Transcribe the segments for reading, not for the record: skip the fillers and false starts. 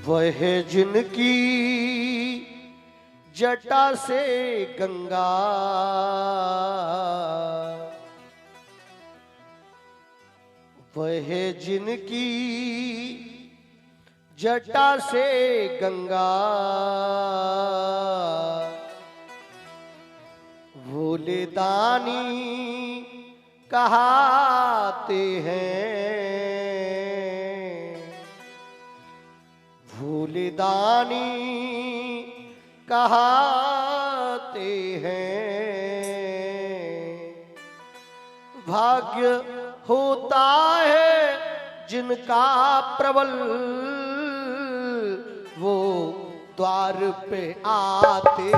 वह जिनकी जटा से गंगा वह जिनकी जटा से गंगा भोले दानी कहाते हैं, भोले दानी कहाते हैं। भाग्य होता है जिनका प्रबल, वो द्वार पे आते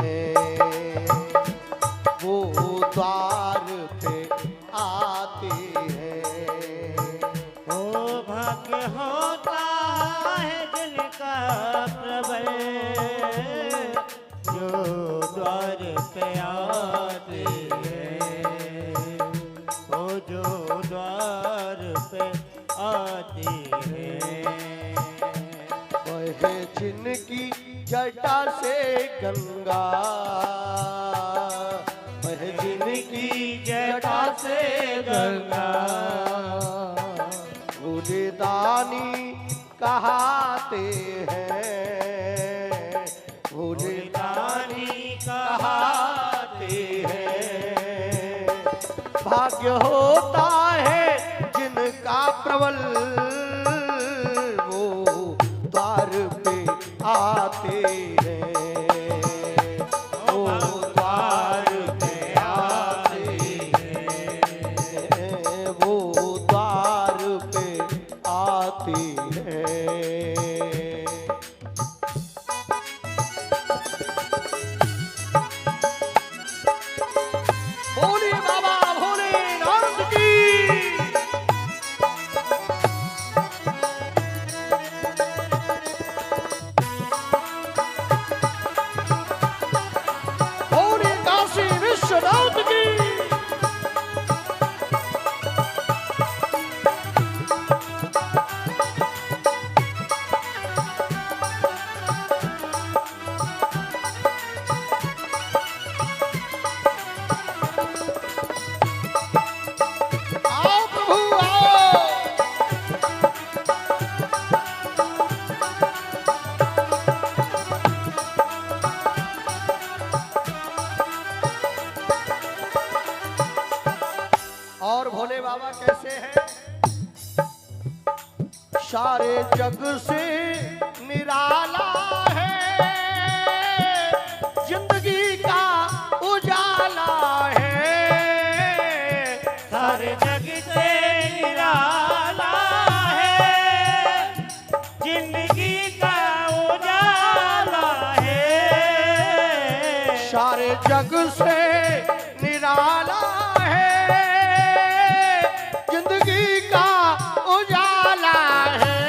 हैं, वो द्वार पे आते हैं। ओ भाग्य होता है जिनका प्रबल, जो द्वार पे आते हैं, ओ जो द्वार पे आते हैं। वह जिनकी जटा से गंगा, वह जिनकी जटा से गंगा भोले दानी कहाते हैं, भोले दानी कहाते हैं। भाग्य होता है जिनका प्रबल, वो द्वार पे आते हैं, वो द्वार पे आते हैं, वो द्वार पे आते हैं। भोले बाबा भोलेनाथ की। भोले काशी विश्वनाथ की। आओ प्रभु आओ। और भोले बाबा कैसे हैं? सारे जग से निराला है, जिंदगी का उजाला है। सारे जग से निराला है, जिंदगी का उजाला है। सारे जग से निराला है, जिंदगी का उजाला है।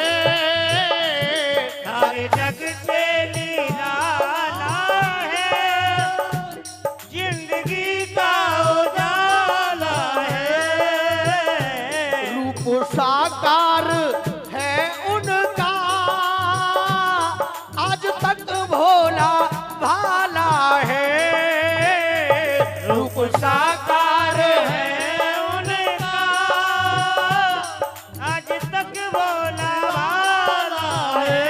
सारे जग से निराला है, जिंदगी का उजाला है। रूप साकार है उनका, आज तक भोला भाला है। रूप साकार है उनका, आज तक भोला भाला है।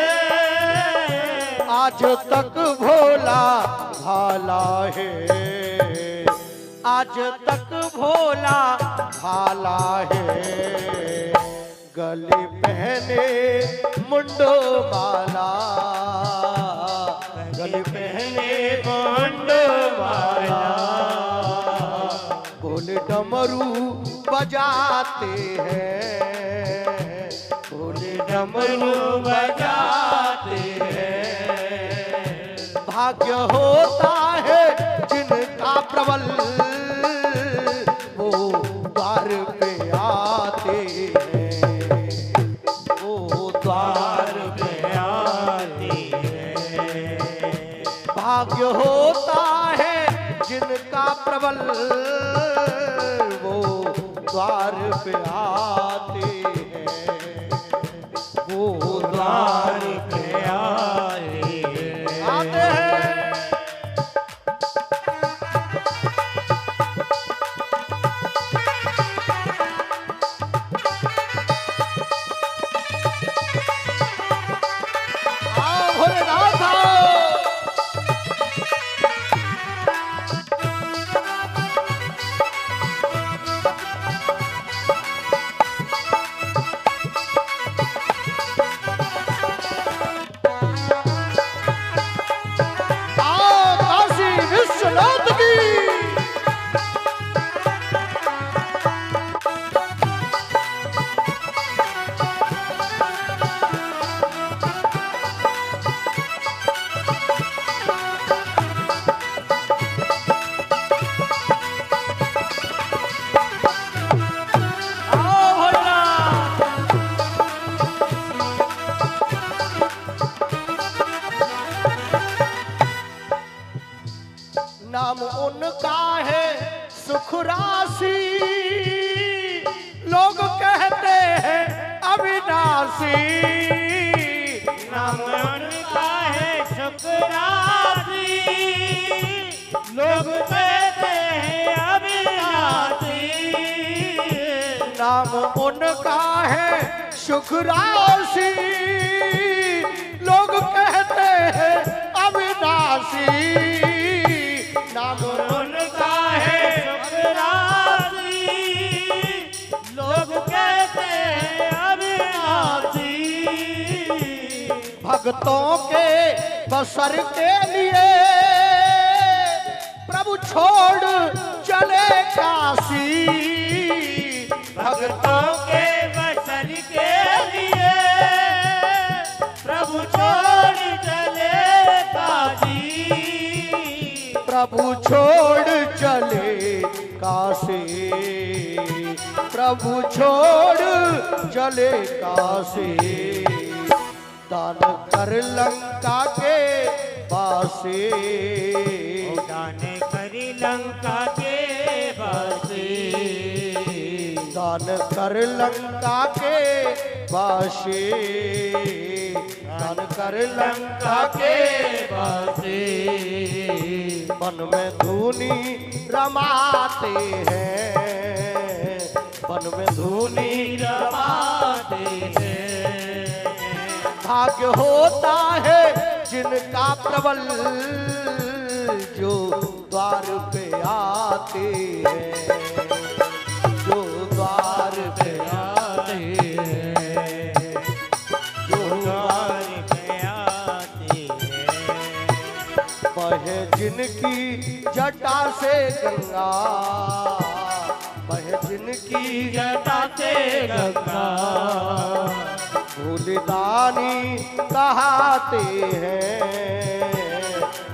आज तक भोला भाला है, आज तक भोला भाला है। गले पहने मुंडो माला, गले पहने मुंडो माला। भोले डमरू बजाते हैं, भोले डमरू बजाते हैं। भाग्य होता है जिनका प्रबल, वो द्वार पे आते हैं, वो द्वार पे आती है। भाग्य होता है जिनका प्रबल, वो द्वार पे आते हैं, वो द्वार पे आते हैं। आते हैं। आओ भोलेनाथ आओ। आओ काशी विश्वनाथ की। आओ भोलेनाथ। नाम उनका है सुख राशि, लोग कहते हैं अविनाशी। नाम उनका है शुक्रासी, लोग कहते हैं अविनाशी। नाम उनका है सुख राशि, लोग कहते हैं अविनाशी। नाम उनका है शुक्रासी, लोग कहते हैं अविनाशी। भक्तों के बसर के लिए प्रभु छोड़ चले काशी। भक्तों के बसर के लिए प्रभु छोड़ चले काशी। प्रभु छोड़ चले काशी। प्रभु छोड़ चले काशी। दान कर लंका के वासी। दान करी लंका के वासी। दान कर लंका के वासी। दान कर लंका के वासी। मन में धूनी रमाते हैं। मन में धूनी रमाते हैं। भाग्य होता है जिनका प्रबल, जो द्वार पे आते हैं। जो द्वार पे आते हैं। जो द्वार पे आते हैं। बहे जिनकी जटा से गंगा। बहे जिनकी जटा से गंगा। भूलदानी कहाते हैं।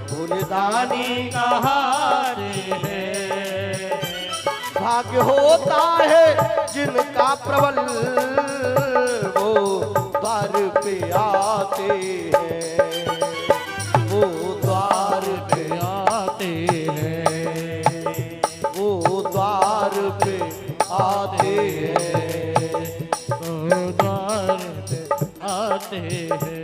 भूलदानी कहाते हैं। भाग्य होता है जिनका प्रबल, वो द्वार पे आते हैं। वो द्वार पे आते हैं। वो द्वार पे आते हैं। वो द्वार पे आते हैं।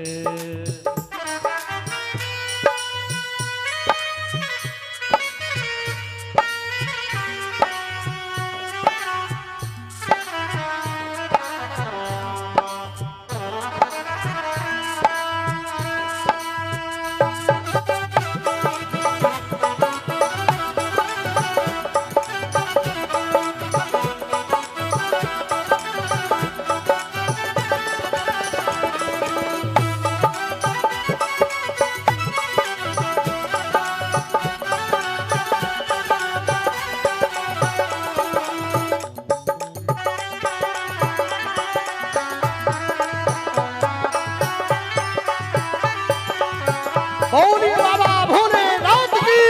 भोले बाबा भोलेनाथ की।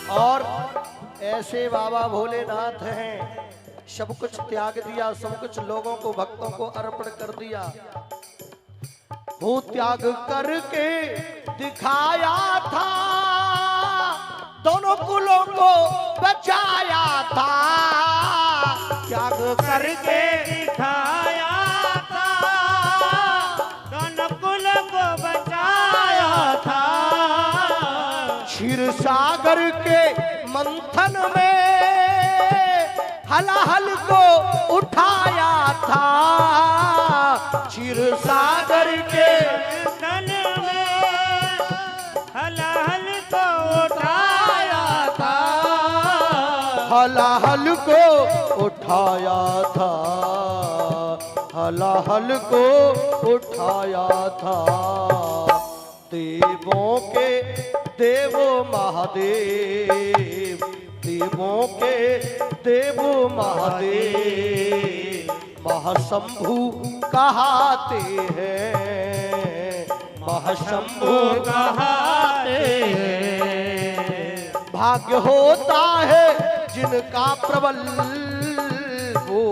और ऐसे बाबा भोलेनाथ हैं सब कुछ त्याग दिया, सब कुछ लोगों को, भक्तों को अर्पण कर दिया। वो त्याग करके दिखाया था, दोनों कुलों को बचाया था। त्याग करके दिखाया था, दोनों कुल को बचाया था। क्षीर सागर के मंथन में हलाहल को उठाया था। क्षीर सागर के तन में हलाहल को उठाया था। हलाहल को उठाया था, हलाहल को उठाया था। देवों के देव महादेव, देवों के देव महादेव, महाशंभु कहाते हैं, महाशंभु कहाते हैं। भाग्य होता है जिनका प्रबल, वो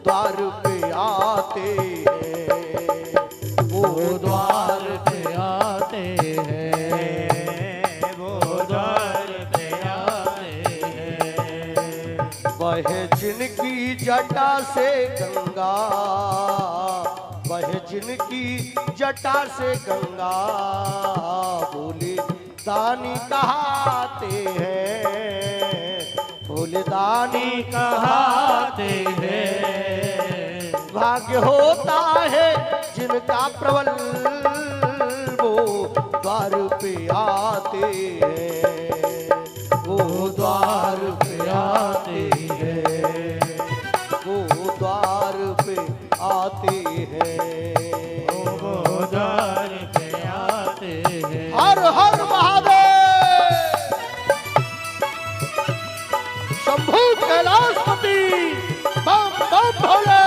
द्वार पे आते हैं, वो द्वार पे आते हैं, वो द्वार पे आते हैं। वह जिनकी जटा से गंगा, वह जिनकी जटा से गंगा, बोले दानी कहाते हैं, बोले दानी कहाते हैं। भाग्य होता है जिनका प्रबल, वो द्वार पे आते हैं, वो द्वार पे आते हैं, वो द्वार पे आते हैं, वो द्वार पे आते हैं। हर हर महादेव। शंभू कैलाशपति, बम बम भोले।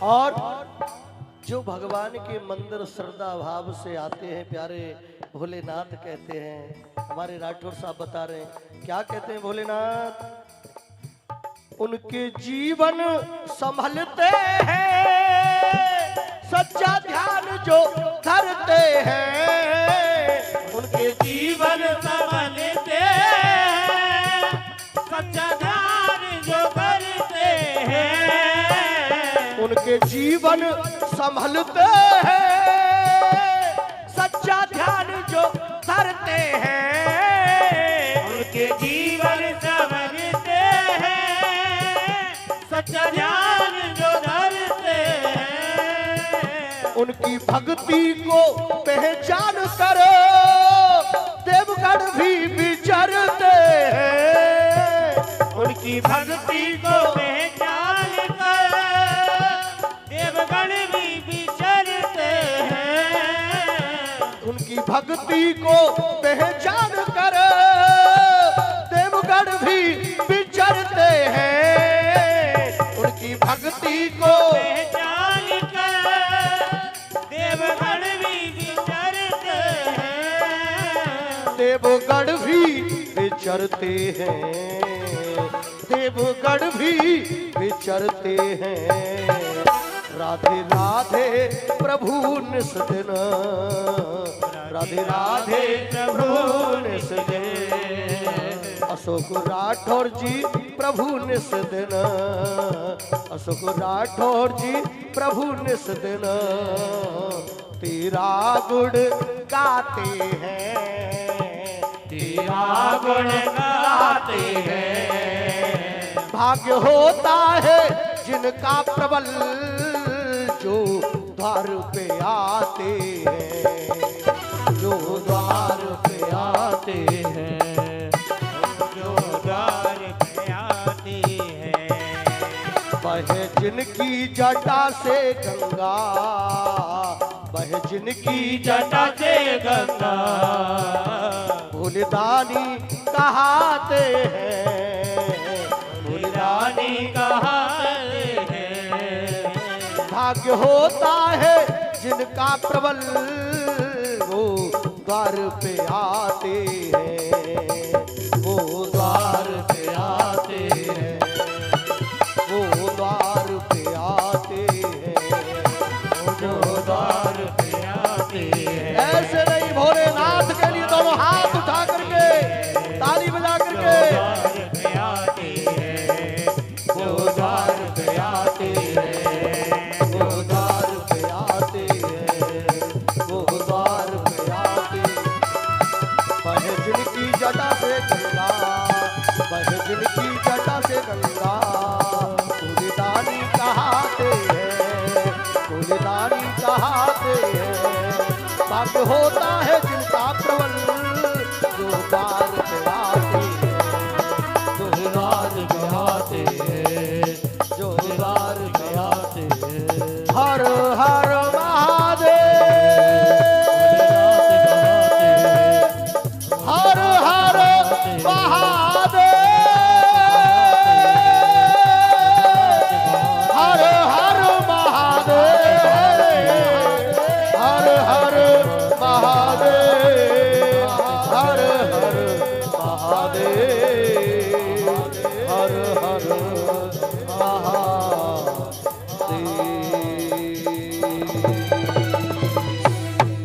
और जो भगवान के मंदिर श्रद्धा भाव से आते हैं, प्यारे भोलेनाथ कहते हैं। हमारे राठौर साहब बता रहे हैं, क्या कहते हैं भोलेनाथ? उनके जीवन संभलते हैं, सच्चा ध्यान जो धरते हैं। उनके जीवन संभलते हैं, सच्चा ध्यान जो करते हैं। उनके जीवन संभलते हैं, सच्चा ध्यान जो धरते हैं। उनके जीवन संभलते हैं, सच्चा ध्यान जो धरते हैं। उनकी भक्ति को पहचान कर देवगण भी विचरते हैं। उनकी भक्ति को पहचान कर देवगण भी विचरते हैं। उनकी भक्ति को पहचान कर देवगण भी विचरते हैं। उनकी भक्ति को पहचान कर देवगण भी विचरते हैं। देवगण भी विचरते हैं, देवगण भी विचरते हैं। राधे राधे प्रभु निस दिन, राधे राधे प्रभु निस दिन। अशोक राठौर जी प्रभु निस दिन, अशोक राठौर जी प्रभु निस दिन। तेरा गुण गाते हैं, तेरा गुण गाते हैं। भाग्य होता है जिनका प्रबल, जो द्वार पे आते हैं, जो द्वार पे आते हैं, जो द्वार पे आते हैं। बहे जिनकी जटा से गंगा, बहे जिनकी जटा से गंगा, भूलदानी कहाते हैं, भूलदानी कहाते हैं। भाग्य होता है जिनका प्रबल, वो द्वार पे आते हैं, वो द्वार पे आते हैं, वो द्वार पे आते हैं, जो द्वार पे आते हैं। ऐसे नहीं भोलेनाथ के लिए दोनों हाथ उठा करके ताली बजा करके द्वार पे आते हैं, जो द्वार पे आते हैं। वो द्वार पे आते हैं, वो द्वार पे आते हैं। बहे जिनकी जटा से गंगा, बहे जिनकी जटा से गंगा, फूलदानी कहाते हैं, फूलदानी कहाते हैं। भाग्य होता है जिनका प्रबल, जो द्वार पे आते हैं, जो द्वार पे आते हैं, जो द्वार पे आते हैं। हर हर महादेव, हर हर महादेव, हर हर महादेव, हर हर महादेव, हर हर महादेव।